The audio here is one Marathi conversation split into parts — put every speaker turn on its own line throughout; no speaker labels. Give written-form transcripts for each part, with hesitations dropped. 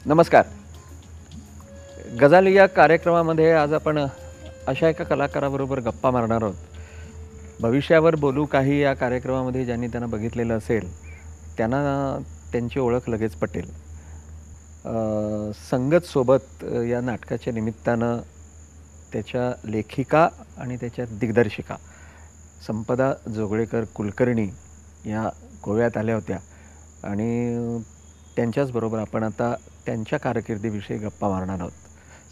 नमस्कार. गजाली या कार्यक्रमामध्ये आज आपण अशा एका कलाकाराबरोबर गप्पा मारणार आहोत. भविष्यावर बोलू काही या कार्यक्रमामध्ये ज्यांनी त्यांना बघितलेलं असेल त्यांना त्यांची ओळख लगेच पटेल. संगत सोबत या नाटकाच्या निमित्तानं त्याच्या लेखिका आणि त्याच्या दिग्दर्शिका संपदा जोगळेकर कुलकर्णी या गोव्यात आल्या होत्या आणि त्यांच्याचबरोबर आपण आता त्यांच्या कारकिर्दीविषयी गप्पा मारणार आहोत.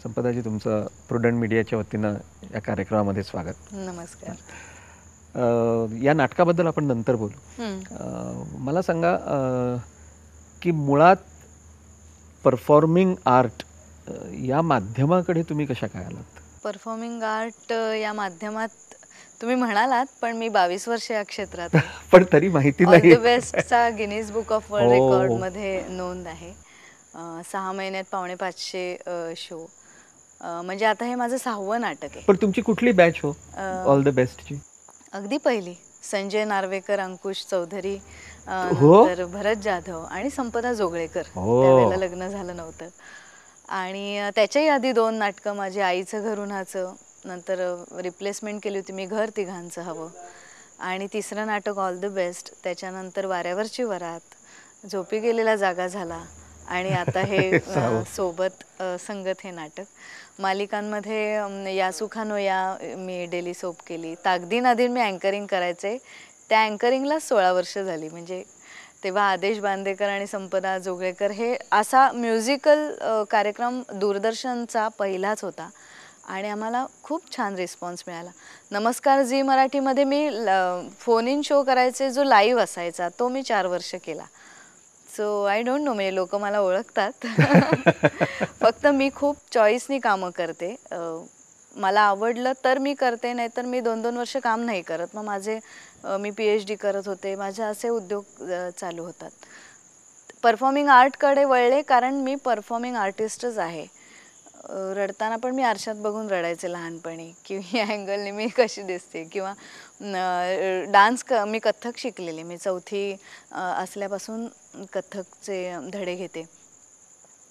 संपदाजी, तुमचं प्रुडंट मीडियाच्या वतीनं या कार्यक्रमामध्ये स्वागत.
नमस्कार.
या नाटकाबद्दल आपण नंतर बोलू. मला सांगा की मुळात परफॉर्मिंग आर्ट या माध्यमाकडे तुम्ही कशा काय आलात?
परफॉर्मिंग आर्ट या माध्यमात तुम्ही म्हणालात, पण मी 22 वर्ष या क्षेत्रात
पण तरी माहिती नाही.
ऑल द बेस्टचा गिनीज बुक ऑफ वर्ल्ड रेकॉर्डमध्ये नोंद आहे. 6 महिन्यात 450 शो, म्हणजे आता हे माझं 6वं नाटक आहे.
पण तुमची कुठली बॅच हो ऑल द बेस्टची?
अगदी पहिली. संजय नार्वेकर, अंकुश चौधरी, नंतर भरत जाधव आणि संपदा जोगळेकर. त्यावेळेला लग्न झालं नव्हतं. आणि त्याच्याही आधी 2 नाटकं, माझी आईचं घर उन्हाचं, नंतर रिप्लेसमेंट केली होती मी, घर तिघांचं हवं, आणि 3रं नाटक ऑल द बेस्ट. त्याच्यानंतर वाऱ्यावरची वरात, झोपी गेलेला जागा झाला, आणि आता हे सोबत संगत हे नाटक. मालिकांमध्ये या सुखानो या मी डेली सोप केली. ताकदी नादीन मी अँकरिंग करायचे. त्या अँकरिंगला 16 वर्ष झाली. म्हणजे तेव्हा आदेश बांदेकर आणि संपदा जोगळेकर हे असा म्युझिकल कार्यक्रम दूरदर्शनचा पहिलाच होता आणि आम्हाला खूप छान रिस्पॉन्स मिळाला. नमस्कार झी मराठीमध्ये मी फोन इन शो करायचे, जो लाईव्ह असायचा, तो मी 4 वर्ष केला. सो आय डोंट नो, म्हणजे लोक मला ओळखतात. फक्त मी खूप चॉईसनी कामं करते. मला आवडलं तर मी करते, नाहीतर मी 2-2 वर्ष काम नाही करत. मग मी PhD करत होते, माझे असे उद्योग चालू होतात. परफॉर्मिंग आर्टकडे वळले कारण मी परफॉर्मिंग आर्टिस्टच आहे. रडताना पण मी आरशात बघून रडायचे लहानपणी, की या अँगलने मी कशी दिसते. किंवा डान्स मी कथ्थक शिकलेले. मी 4थी असल्यापासून कथ्थकचे धडे घेते.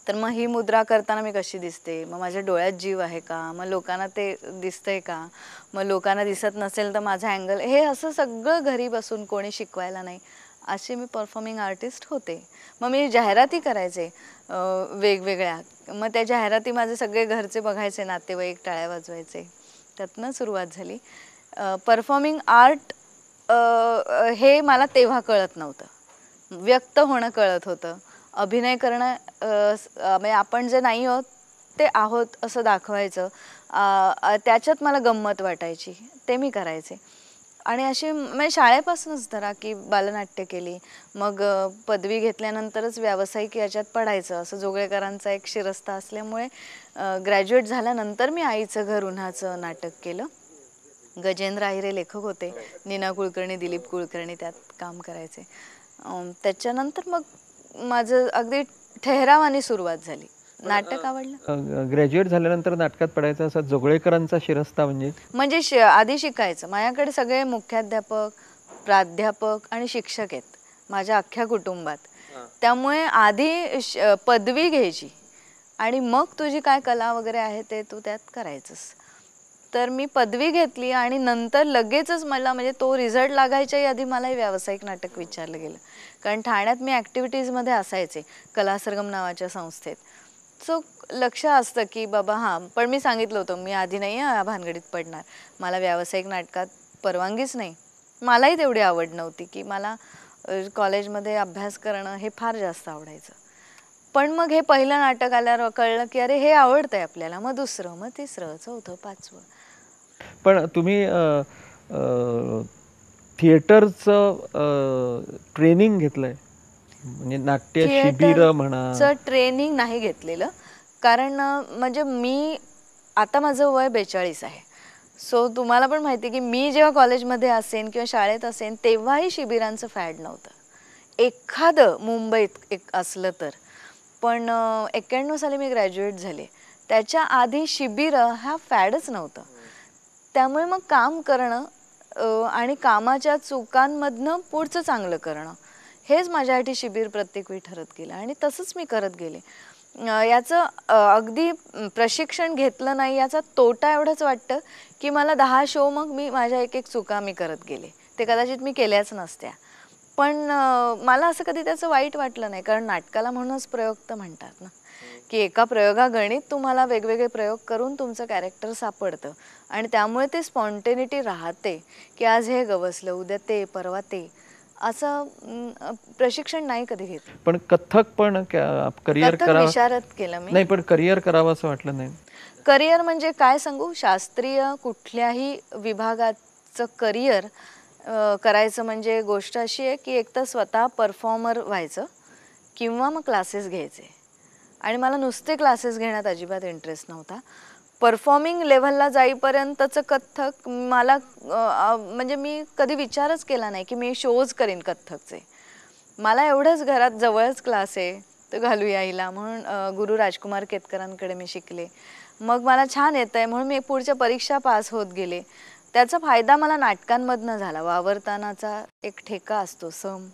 तर मग ही मुद्रा करताना मी कशी दिसते, मग माझ्या डोळ्यात जीव आहे का, मग लोकांना ते दिसतंय का, मग लोकांना दिसत नसेल तर माझा अँगल, हे असं सगळं घरी बसून, कोणी शिकवायला नाही, असे मी परफॉर्मिंग आर्टिस्ट होते. मग मी जाहिराती करायचे वेगवेगळ्या. मग त्या जाहिराती माझे सगळे घरचे बघायचे, नातेवाईक टाळ्या वाजवायचे. त्यातनं सुरुवात झाली. परफॉर्मिंग आर्ट हे मला तेव्हा कळत नव्हतं. व्यक्त होणं कळत होतं. अभिनय करणं, म्हणजे आपण जे नाही आहोत ते आहोत असं दाखवायचं, त्याच्यात मला गंमत वाटायची, ते मी करायचे. आणि अशी म्हणजे शाळेपासूनच धरा की बालनाट्य केली, मग पदवी घेतल्यानंतरच व्यावसायिक याच्यात पडायचं, असं जोगळेकरांचा एक शिरस्ता असल्यामुळे ग्रॅज्युएट झाल्यानंतर मी आईचं घर उन्हाचं नाटक केलं. गजेंद्र आहिरे लेखक होते, नीना कुलकर्णी, दिलीप कुलकर्णी त्यात काम करायचे. त्याच्यानंतर मग माझं अगदी ठहरावानी सुरुवात झाली. नाटक आवडलं.
ग्रॅज्युएट झाल्यानंतर नाटकात पडायचं, असा जोगळेकरांचा शिरस्ता म्हणजे
आधी शिकायचं. माझ्याकडे सगळे मुख्याध्यापक, प्राध्यापक आणि शिक्षक आहेत माझ्या अख्ख्या कुटुंबात. त्यामुळे आधी पदवी घ्यायची आणि मग तुझी काय कला वगैरे आहे ते तू त्यात करायचंस. तर मी पदवी घेतली आणि नंतर लगेचच मला, म्हणजे तो रिझल्ट लागायच्याही आधी मलाही व्यावसायिक नाटक विचारलं गेलं. कारण ठाण्यात मी ॲक्टिव्हिटीजमध्ये असायचे कलासरगम नावाच्या संस्थेत. सो लक्ष असतं की बाबा हां, पण मी सांगितलं होतं मी आधी नाही या भानगडीत पडणार, मला व्यावसायिक नाटकात परवानगीच नाही. मलाही तेवढी आवड नव्हती, की मला कॉलेजमध्ये अभ्यास करणं हे फार जास्त आवडायचं. पण मग हे पहिलं नाटक आल्यावर कळलं की अरे हे आवडतंय आपल्याला. मग 2रं, मग 3रं, 4थं, 5वं.
पण तुम्ही थिएटरचं ट्रेनिंग घेतलंय, म्हणजे नाट्य शिबिर म्हणा?
ट्रेनिंग नाही घेतलेलं, कारण म्हणजे मी आता माझं वय 42 आहे. सो तुम्हाला पण माहिती आहे की मी जेव्हा कॉलेजमध्ये असेन किंवा शाळेत असेन तेव्हाही शिबिरांचं फॅड नव्हतं. एखादं मुंबईत एक असलं तर. पण 91 साली मी ग्रॅज्युएट झाले. त्याच्या आधी शिबिरं हा फॅडच नव्हतं. त्यामुळे मग काम करणं आणि कामाच्या चुकांमधनं पुढचं चांगलं करणं, हेच माझ्यासाठी शिबिर प्रत्येक वेळी ठरत गेलं आणि तसंच मी करत गेले. याचं अगदी प्रशिक्षण घेतलं नाही याचा तोटा एवढंच वाटतं की मला 10 शो मग मी माझ्या एक एक चुका मी करत गेले, ते कदाचित मी केल्याच नसत्या. पण मला असं कधी त्याचं वाईट वाटलं नाही, कारण नाटकाला म्हणूनच प्रयोग तर म्हणतात ना, की एका प्रयोगागणित तुम्हाला वेगवेगळे प्रयोग करून तुमचं कॅरेक्टर सापडतं आणि त्यामुळे ते स्पॉन्टेनिटी राहते, की आज हे गवसलं, उद्या ते, परवा ते. असं प्रशिक्षण नाही कधी घेतलं.
पण कथ्थक पण करिअर
कथ्थक
करावं
विशारद केलं मी.
नाही, पण करिअर करावं असं वाटलं नाही?
करिअर म्हणजे काय सांगू, शास्त्रीय कुठल्याही विभागाचं करिअर करायचं म्हणजे गोष्ट अशी आहे की एक तर स्वतः परफॉर्मर व्हायचं किंवा मग क्लासेस घ्यायचे. आणि मला नुसते क्लासेस घेण्यात अजिबात इंटरेस्ट नव्हता. परफॉर्मिंग लेव्हलला जाईपर्यंतचं कथ्थक मला म्हणजे मी कधी विचारच केला नाही की मी शोज करीन कथ्थकचे. मला एवढंच घरात जवळच क्लास आहे, तर घालूया हिला म्हणून गुरु राजकुमार केतकरांकडे मी शिकले. मग मला छान येतंय म्हणून मी पुढच्या परीक्षा पास होत गेले. त्याचा फायदा मला नाटकांमधनं झाला. वावरतानाचा एक ठेका असतो, सम,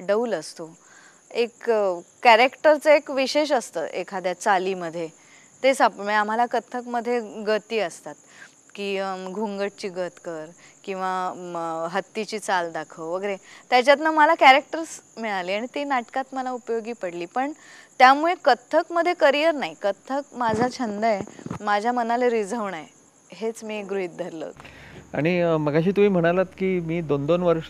डौल असतो, एक कॅरेक्टरचं एक विशेष असतं एखाद्या चालीमध्ये, ते म्हणजे आम्हाला कथ्थकमध्ये गती असतात की घुंगटची गत कर किंवा हत्तीची चाल दाखव वगैरे. त्याच्यातनं मला कॅरेक्टर्स मिळाले आणि ते नाटकात मला उपयोगी पडली. पण त्यामुळे कथ्थकमध्ये करिअर नाही, कथ्थक माझा छंद आहे, माझ्या मनाला रिझवणं आहे, हेच मी गृहीत धरलं होतं.
आणि मगाशी तुम्ही म्हणालात की मी 2-2 वर्ष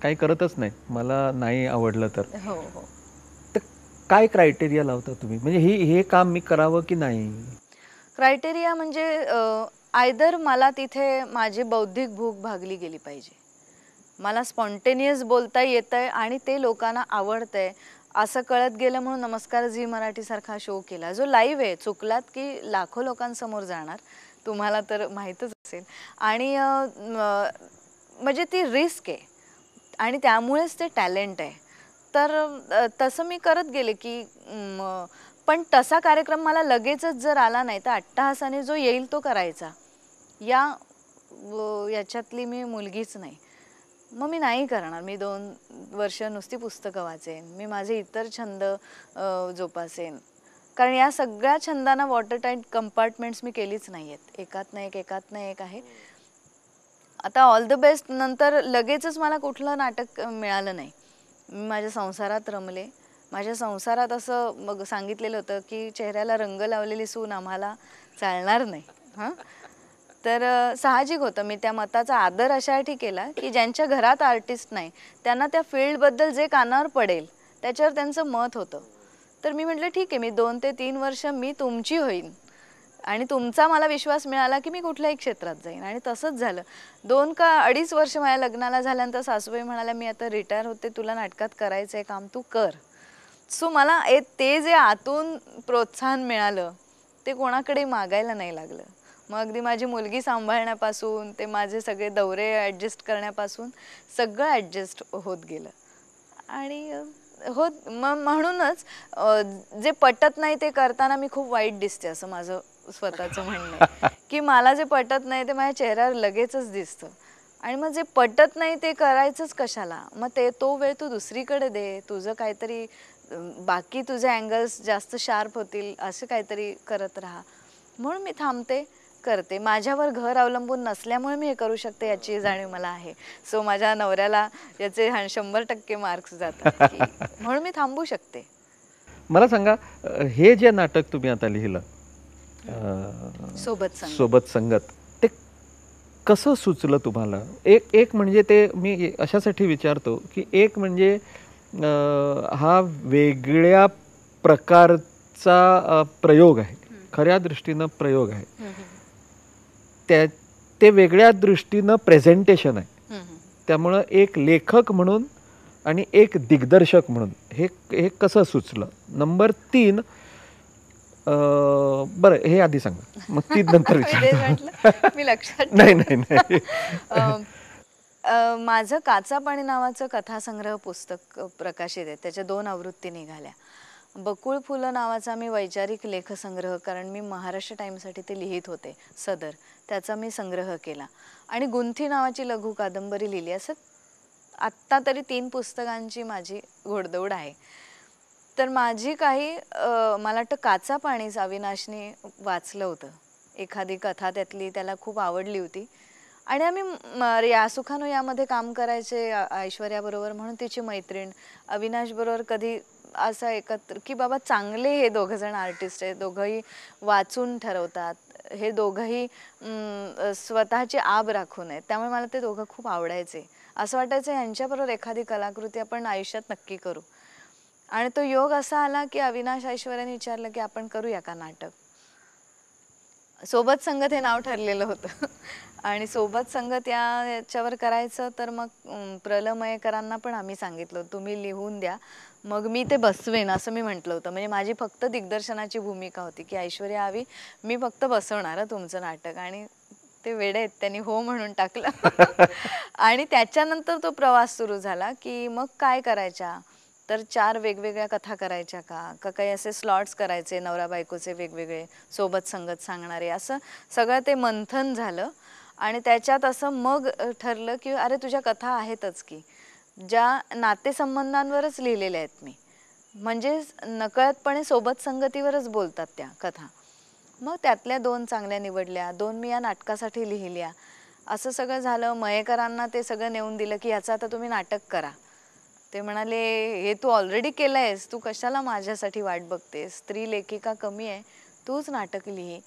काही करतच नाही, मला नाही आवडलं तर.
हो हो.
तर काय क्रायटेरिया लावता तुम्ही, म्हणजे हे काम मी करावं की नाही?
क्रायटेरिया म्हणजे आयदर मला तिथे माझी बौद्धिक भूक भागली गेली पाहिजे, मला स्पॉन्टेनियस बोलता येतंय आणि ते लोकांना आवडतंय असं कळत गेलं म्हणून नमस्कार झी मराठीसारखा शो केला, जो लाईव्ह आहे. चुकलात की लाखो लोकांसमोर जाणार, तुम्हाला तर माहीतच असेल. आणि म्हणजे ती रिस्क आहे आणि त्यामुळेच ते टॅलेंट आहे. तर तसं मी करत गेले की पण तसा कार्यक्रम मला लगेचच जर आला नाही तर अट्टहासाने जो येईल तो करायचा, याच्यातली मी मुलगीच नाही. मग मी नाही करणार. मी 2 वर्ष नुसती पुस्तकं वाचेन, मी माझे इतर छंद जोपासेन, कारण या सगळ्या छंदांना वॉटर टाईट कंपार्टमेंट्स मी केलीच नाही आहेत. एकात ना एक, एकात ना एक आहे. आता ऑल द बेस्ट नंतर लगेचच मला कुठलं नाटक मिळालं नाही. मी माझ्या संसारात रमले. माझ्या संसारात असं मग सांगितलेलं होतं की चेहऱ्याला रंग लावलेली सून आम्हाला चालणार नाही. हां, तर साहजिक होतं. मी त्या मताचा आदर अशासाठी केला की ज्यांच्या घरात आर्टिस्ट नाही त्यांना त्या फील्डबद्दल जे कानावर पडेल त्याच्यावर त्यांचं मत होतं. तर मी म्हटलं ठीक आहे, मी 2 ते 3 वर्ष मी तुमची होईन आणि तुमचा मला विश्वास मिळाला की मी कुठल्याही क्षेत्रात जाईन. आणि तसंच झालं. 2 का 2.5 वर्ष माझ्या लग्नाला झाल्यानंतर सासूबाई म्हणाल्या, मी आता रिटायर होते, तुला नाटकात करायचं आहे काम, तू कर. सो मला ते जे आतून प्रोत्साहन मिळालं ते कोणाकडे मागायला नाही लागलं. मग अगदी माझी मुलगी सांभाळण्यापासून ते माझे सगळे दौरे ॲडजस्ट करण्यापासून सगळं ॲडजस्ट होत गेलं. आणि म्हणूनच जे पटत नाही ते करताना मी खूप वाईट दिसते असं माझं स्वतःचं म्हणणं आहे, की मला जे पटत नाही ते माझ्या चेहऱ्यावर लगेचच दिसतं. आणि मग जे पटत नाही ते करायचंच कशाला? मग तो वेळ तू दुसरीकडे दे, तुझं काहीतरी बाकी तुझे अँगल्स जास्त शार्प होतील असं काहीतरी करत राहा. म्हणून मी थांबते, करते. माझ्यावर घर अवलंबून नसल्यामुळे मी हे करू शकते याची जाणीव मला आहे. सो माझ्या नवऱ्याला याचे 100% मार्क्स जातात की म्हणून मी थांबू शकते.
मला सांगा, हे जे नाटक तुम्ही आता लिहिलं,
सोबत संगत.
सोबत संगत, ते कसं सुचलं तुम्हाला? एक म्हणजे ते मी अशासाठी विचारतो की एक म्हणजे हा वेगळ्या प्रकारचा प्रयोग आहे, खऱ्या दृष्टीनं प्रयोग आहे. ते वेगळ्या दृष्टीनं प्रेझेंटेशन आहे. त्यामुळं एक लेखक म्हणून आणि एक दिग्दर्शक म्हणून हे कसं सुचलं? नंबर 3, बरं हे आधी सांगा, मग 3 नंतर विचारतो.
मी लक्षात
नाही नाही नाही.
माझं काचा पाणी नावाचं कथासंग्रह पुस्तक प्रकाशित आहे. त्याच्या 2 आवृत्ती निघाल्या. बकुळ फुलं नावाचा मी वैचारिक लेखसंग्रह, कारण मी महाराष्ट्र टाईमसाठी ते लिहित होते सदर, त्याचा मी संग्रह केला. आणि गुंथी नावाची लघु कादंबरी लिहिली. असं आत्ता तरी 3 पुस्तकांची माझी घोडदौड आहे. तर माझी काही मला वाटतं काचा पाणीच अविनाशने वाचलं होतं. एखादी कथा त्यातली त्याला खूप आवडली होती आणि आम्ही या सुखानो यामध्ये काम करायचे ऐश्वर्याबरोबर म्हणून तिची मैत्रीण. अविनाशबरोबर कधी असं एकत्र की बाबा चांगले हे दोघं जण आर्टिस्ट आहेत. दोघंही वाचून ठरवतात. हे दोघंही स्वतःची आब राखून आहेत. त्यामुळे मला ते दोघं खूप आवडायचे. असं वाटायचं यांच्याबरोबर एखादी कलाकृती आपण आयुष्यात नक्की करू. आणि तो योग असा आला की अविनाश ऐश्वर्याने विचारलं की आपण करूया का नाटक. सोबत संगत हे नाव ठरलेलं होतं आणि सोबत संगत याच्यावर करायचं तर मग प्रलमयकरांना पण आम्ही सांगितलं तुम्ही लिहून द्या मग मी ते बसवेन असं मी म्हटलं होतं. म्हणजे माझी फक्त दिग्दर्शनाची भूमिका होती की ऐश्वर्या हवी मी फक्त बसवणार तुमचं नाटक आणि ते वेडे आहेत त्यांनी हो म्हणून टाकलं आणि त्याच्यानंतर तो प्रवास सुरू झाला की मग काय करायच्या तर 4 वेगवेगळ्या कथा करायच्या का काही असे स्लॉट्स करायचे नवरा बायकोचे वेगवेगळे सोबत संगत सांगणारे असं सगळं ते मंथन झालं आणि त्याच्यात असं मग ठरलं की अरे तुझ्या कथा आहेतच की ज्या नातेसंबंधांवरच लिहिलेल्या आहेत मी म्हणजे नकळतपणे सोबत संगतीवरच बोलतात त्या कथा. मग त्यातल्या 2 चांगल्या निवडल्या 2 मी या नाटकासाठी लिहिल्या. असं सगळं झालं. मयेकरांना ते सगळं नेऊन दिलं की याचं आता तुम्ही नाटक करा. ते म्हणाले हे तू ऑलरेडी केलंयस तू कशाला माझ्यासाठी वाट बघतेस स्त्री लेखिका कमी आहे तूच नाटक लिही